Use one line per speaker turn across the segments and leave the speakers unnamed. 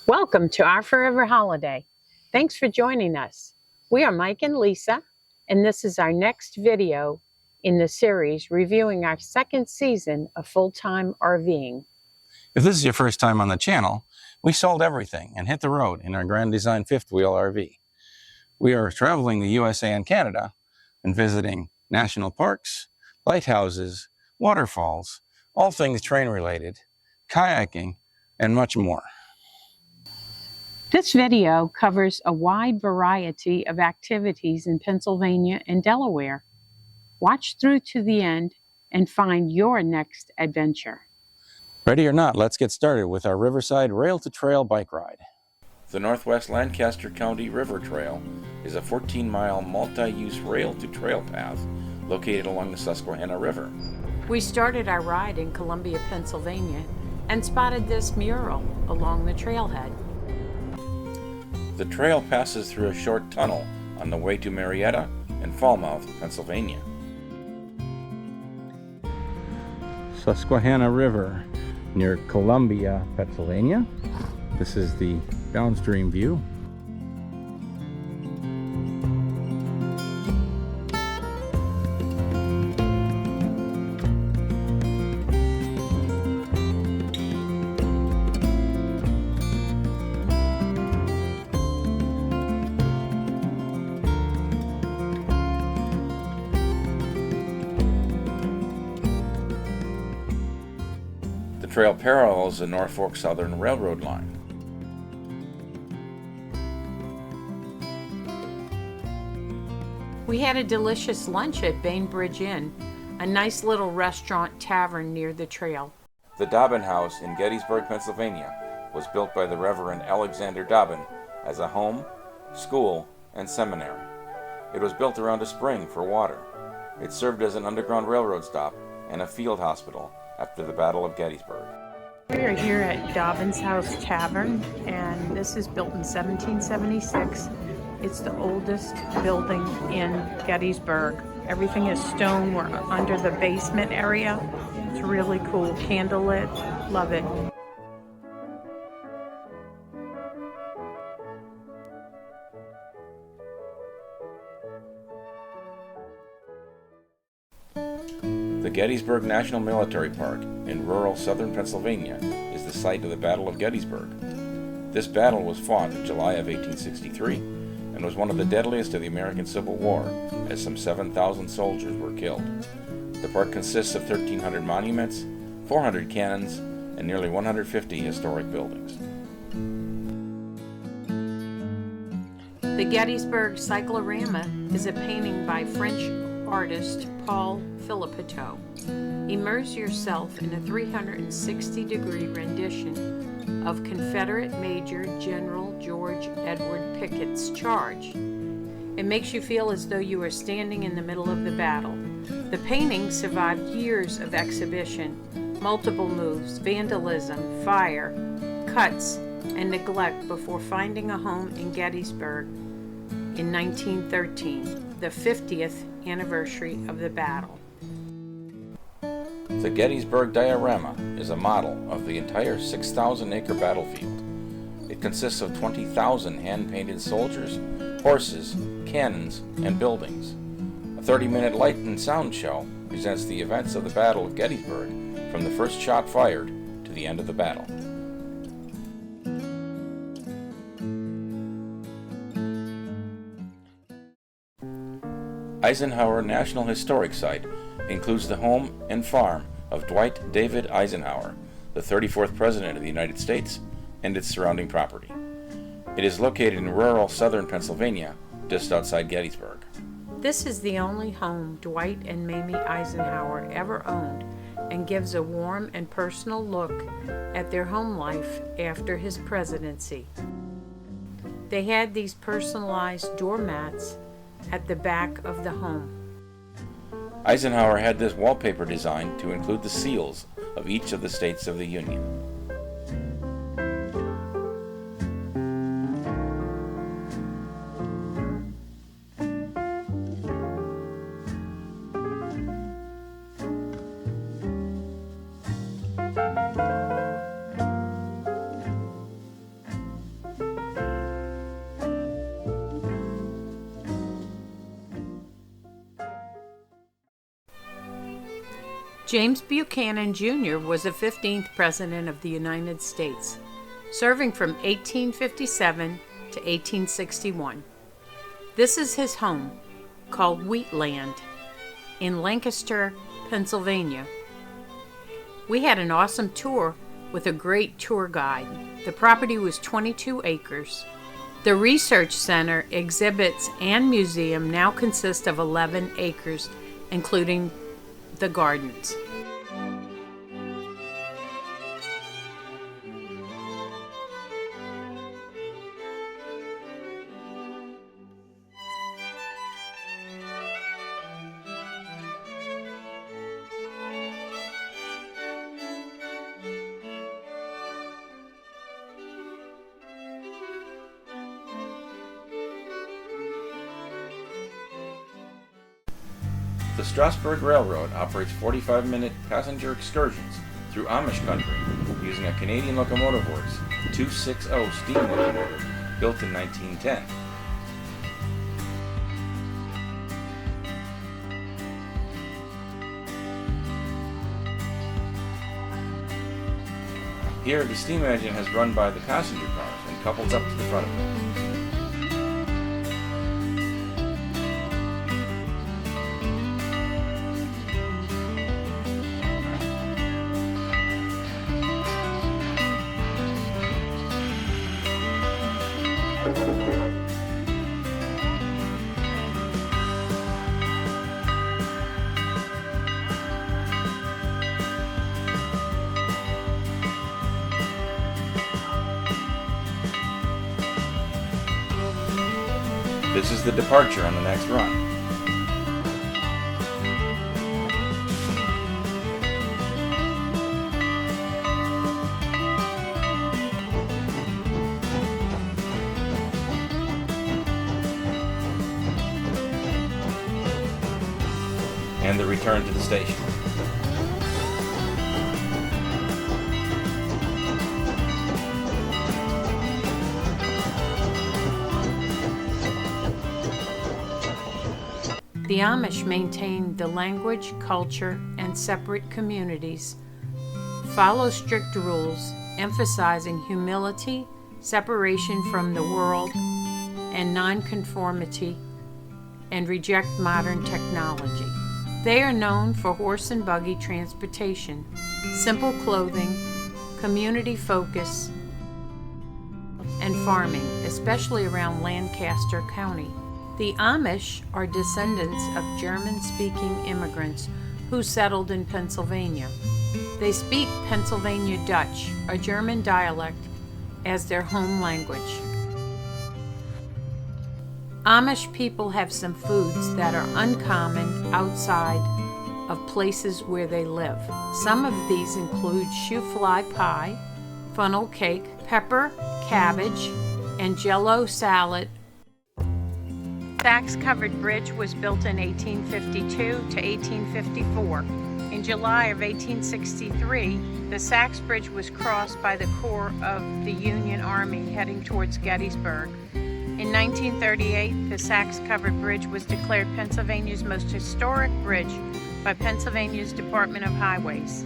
Welcome to our Forever Holiday. Thanks for joining us. We are Mike and Lisa, and this is our next video in the series reviewing our second season of full-time RVing.
If this is your first time on the channel, we sold everything and hit the road in our Grand Design fifth wheel RV. We are traveling the USA and Canada and visiting national parks, lighthouses, waterfalls, all things train related, kayaking, and much more.
This video covers a wide variety of activities in Pennsylvania and Delaware. Watch through to the end and find your next adventure.
Ready or not, let's get started with our Riverside rail-to-trail bike ride. The Northwest Lancaster County River Trail is a 14-mile multi-use rail-to-trail path located along the Susquehanna River.
We started our ride in Columbia, Pennsylvania, and spotted this mural along the trailhead.
The trail passes through a short tunnel on the way to Marietta and Falmouth, Pennsylvania. Susquehanna River near Columbia, Pennsylvania. This is the downstream view. The trail parallels the Norfolk Southern Railroad line.
We had a delicious lunch at Bainbridge Inn, a nice little restaurant tavern near the trail.
The Dobbin House in Gettysburg, Pennsylvania was built by the Reverend Alexander Dobbin as a home, school, and seminary. It was built around a spring for water. It served as an underground railroad stop and a field hospital after the Battle of Gettysburg.
We are here at Dobbin's House Tavern, and this is built in 1776. It's the oldest building in Gettysburg. Everything is stone. We're under the basement area. It's really cool. Candlelit. Love it.
The Gettysburg National Military Park in rural southern Pennsylvania is the site of the Battle of Gettysburg. This battle was fought in July of 1863 and was one of the deadliest of the American Civil War, as some 7,000 soldiers were killed. The park consists of 1,300 monuments, 400 cannons, and nearly 150 historic buildings.
The Gettysburg Cyclorama is a painting by French artist Paul Philippeteau. Immerse yourself in a 360-degree rendition of Confederate Major General George Edward Pickett's charge. It makes you feel as though you are standing in the middle of the battle. The painting survived years of exhibition, multiple moves, vandalism, fire, cuts, and neglect before finding a home in Gettysburg in 1913, the 50th anniversary of the battle.
The Gettysburg diorama is a model of the entire 6,000-acre battlefield. It consists of 20,000 hand-painted soldiers, horses, cannons, and buildings. A 30-minute light and sound show presents the events of the Battle of Gettysburg from the first shot fired to the end of the battle. Eisenhower National Historic Site includes the home and farm of Dwight David Eisenhower, the 34th President of the United States, and its surrounding property. It is located in rural southern Pennsylvania, just outside Gettysburg.
This is the only home Dwight and Mamie Eisenhower ever owned, and gives a warm and personal look at their home life after his presidency. They had these personalized doormats at the back of the home.
Eisenhower had this wallpaper designed to include the seals of each of the states of the Union.
James Buchanan Jr. was the 15th President of the United States, serving from 1857 to 1861. This is his home, called Wheatland, in Lancaster, Pennsylvania. We had an awesome tour with a great tour guide. The property was 22 acres. The research center, exhibits, and museum now consist of 11 acres, including the gardens.
The Strasburg Railroad operates 45-minute passenger excursions through Amish country using a Canadian Locomotive Works 260 steam locomotive built in 1910. Here, the steam engine is run by the passenger cars and couples up to the front of it. This is the departure on the next run. And the return to the station.
The Amish maintain the language, culture, and separate communities, follow strict rules, emphasizing humility, separation from the world, and nonconformity, and reject modern technology. They are known for horse and buggy transportation, simple clothing, community focus, and farming, especially around Lancaster County. The Amish are descendants of German-speaking immigrants who settled in Pennsylvania. They speak Pennsylvania Dutch, a German dialect, as their home language. Amish people have some foods that are uncommon outside of places where they live. Some of these include shoe fly pie, funnel cake, pepper, cabbage, and jello salad. Sachs-covered bridge was built in 1852 to 1854. In July of 1863, the Sachs Bridge was crossed by the corps of the Union Army heading towards Gettysburg. In 1938, the Sachs-covered bridge was declared Pennsylvania's most historic bridge by Pennsylvania's Department of Highways.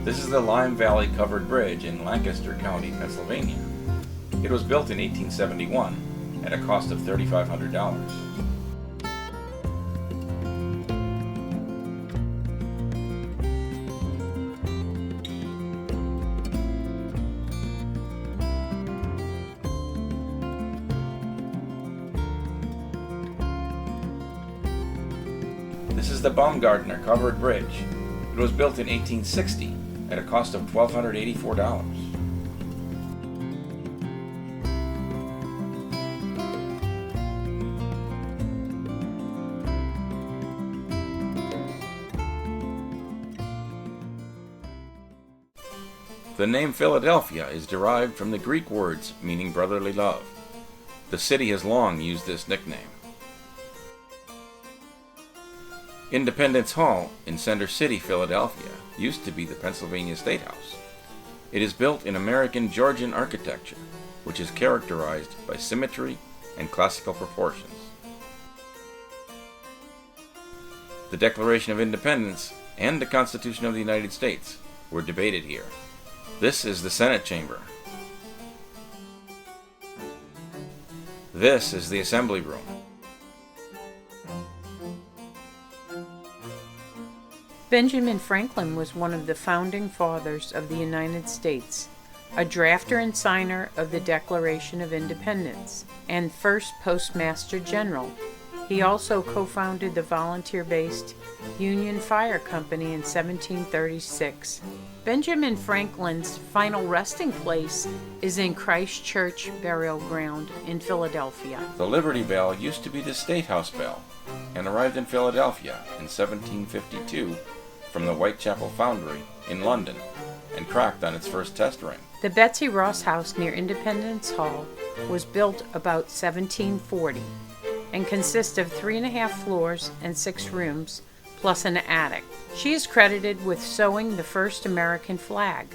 This is the Lime Valley Covered Bridge in Lancaster County, Pennsylvania. It was built in 1871 at a cost of $3,500. This is the Baumgartner Covered Bridge. It was built in 1860 at a cost of $1,284. The name Philadelphia is derived from the Greek words meaning brotherly love. The city has long used this nickname. Independence Hall in Center City, Philadelphia, used to be the Pennsylvania State House. It is built in American Georgian architecture, which is characterized by symmetry and classical proportions. The Declaration of Independence and the Constitution of the United States were debated here. This is the Senate chamber. This is the Assembly room.
Benjamin Franklin was one of the founding fathers of the United States, a drafter and signer of the Declaration of Independence, and first Postmaster General. He also co-founded the volunteer-based Union Fire Company in 1736. Benjamin Franklin's final resting place is in Christ Church Burial Ground in Philadelphia.
The Liberty Bell used to be the State House Bell and arrived in Philadelphia in 1752 from the Whitechapel Foundry in London and cracked on its first test ring.
The Betsy Ross House near Independence Hall was built about 1740 and consists of 3.5 floors and 6 rooms, plus an attic. She is credited with sewing the first American flag.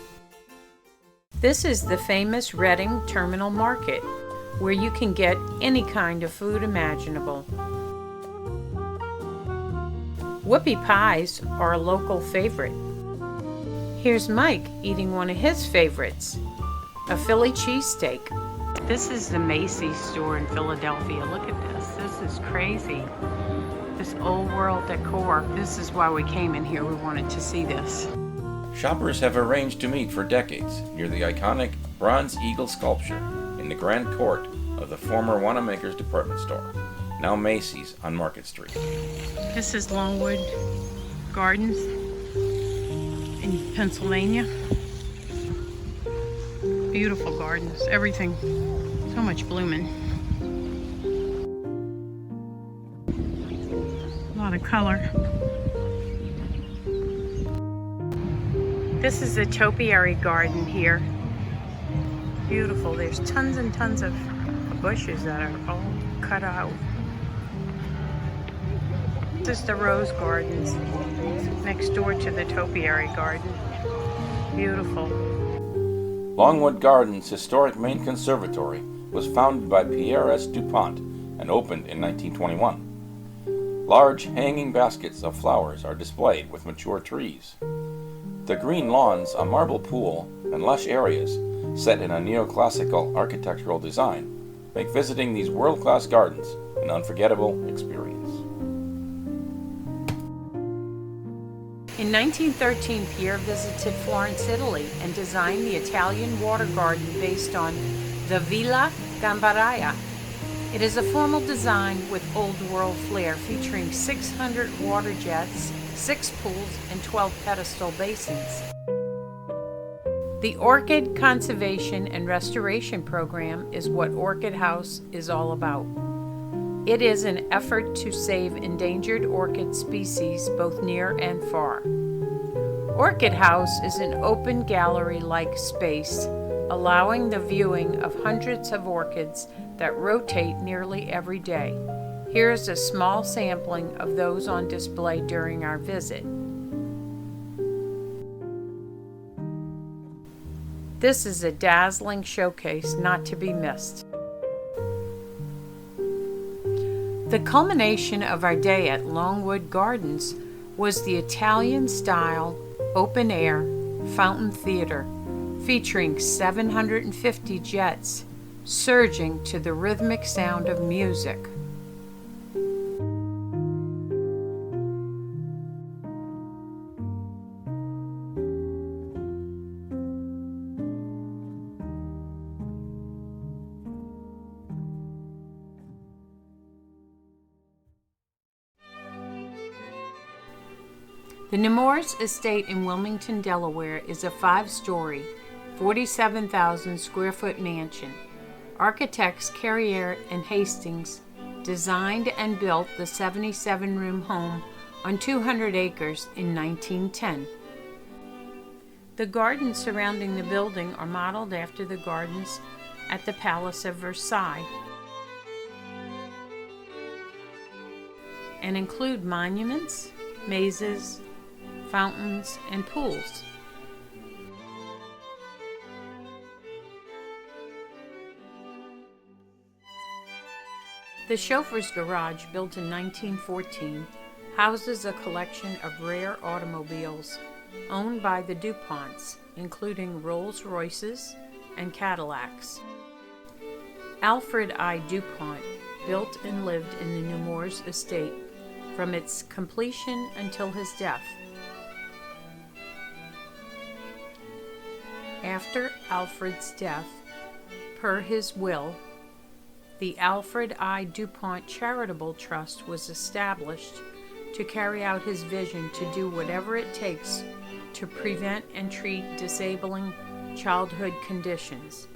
This is the famous Reading Terminal Market, where you can get any kind of food imaginable. Whoopie pies are a local favorite. Here's Mike eating one of his favorites, a Philly cheesesteak. This is the Macy's store in Philadelphia. Look at this. This is crazy. This old world decor. This is why we came in here. We wanted to see this.
Shoppers have arranged to meet for decades near the iconic bronze eagle sculpture in the Grand Court of the former Wanamaker's department store, now Macy's on Market Street.
This is Longwood Gardens in Pennsylvania. Beautiful gardens, everything, so much blooming. A lot of color. This is the topiary garden here. Beautiful. There's tons and tons of bushes that are all cut out. This is the rose gardens next door to the topiary garden. Beautiful.
Longwood Gardens' historic main conservatory was founded by Pierre S. DuPont and opened in 1921. Large hanging baskets of flowers are displayed with mature trees. The green lawns, a marble pool, and lush areas set in a neoclassical architectural design make visiting these world-class gardens an unforgettable experience.
In 1913, Pierre visited Florence, Italy, and designed the Italian water garden based on the Villa Gambaraia. It is a formal design with old world flair, featuring 600 water jets, 6 pools, and 12 pedestal basins. The Orchid Conservation and Restoration Program is what Orchid House is all about. It is an effort to save endangered orchid species both near and far. Orchid House is an open gallery-like space, allowing the viewing of hundreds of orchids that rotate nearly every day. Here is a small sampling of those on display during our visit. This is a dazzling showcase not to be missed. The culmination of our day at Longwood Gardens was the Italian-style open-air fountain theater featuring 750 jets surging to the rhythmic sound of music. The Nemours estate in Wilmington, Delaware is a 5-story, 47,000 square foot mansion. Architects Carrier and Hastings designed and built the 77-room home on 200 acres in 1910. The gardens surrounding the building are modeled after the gardens at the Palace of Versailles and include monuments, mazes, fountains, and pools. The chauffeur's garage, built in 1914, houses a collection of rare automobiles owned by the DuPonts, including Rolls-Royces and Cadillacs. Alfred I. DuPont built and lived in the Nemours estate from its completion until his death. After Alfred's death, per his will, the Alfred I. DuPont Charitable Trust was established to carry out his vision to do whatever it takes to prevent and treat disabling childhood conditions.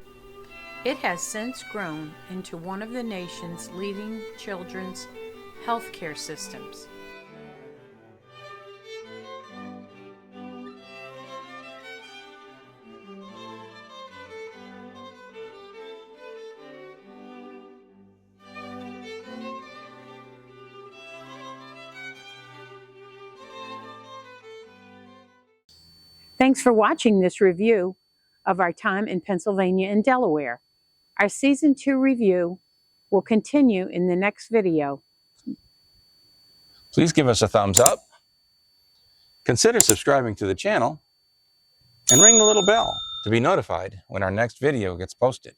It has since grown into one of the nation's leading children's healthcare systems. Thanks for watching this review of our time in Pennsylvania and Delaware. Our Season 2 review will continue in the next video.
Please give us a thumbs up, consider subscribing to the channel, and ring the little bell to be notified when our next video gets posted.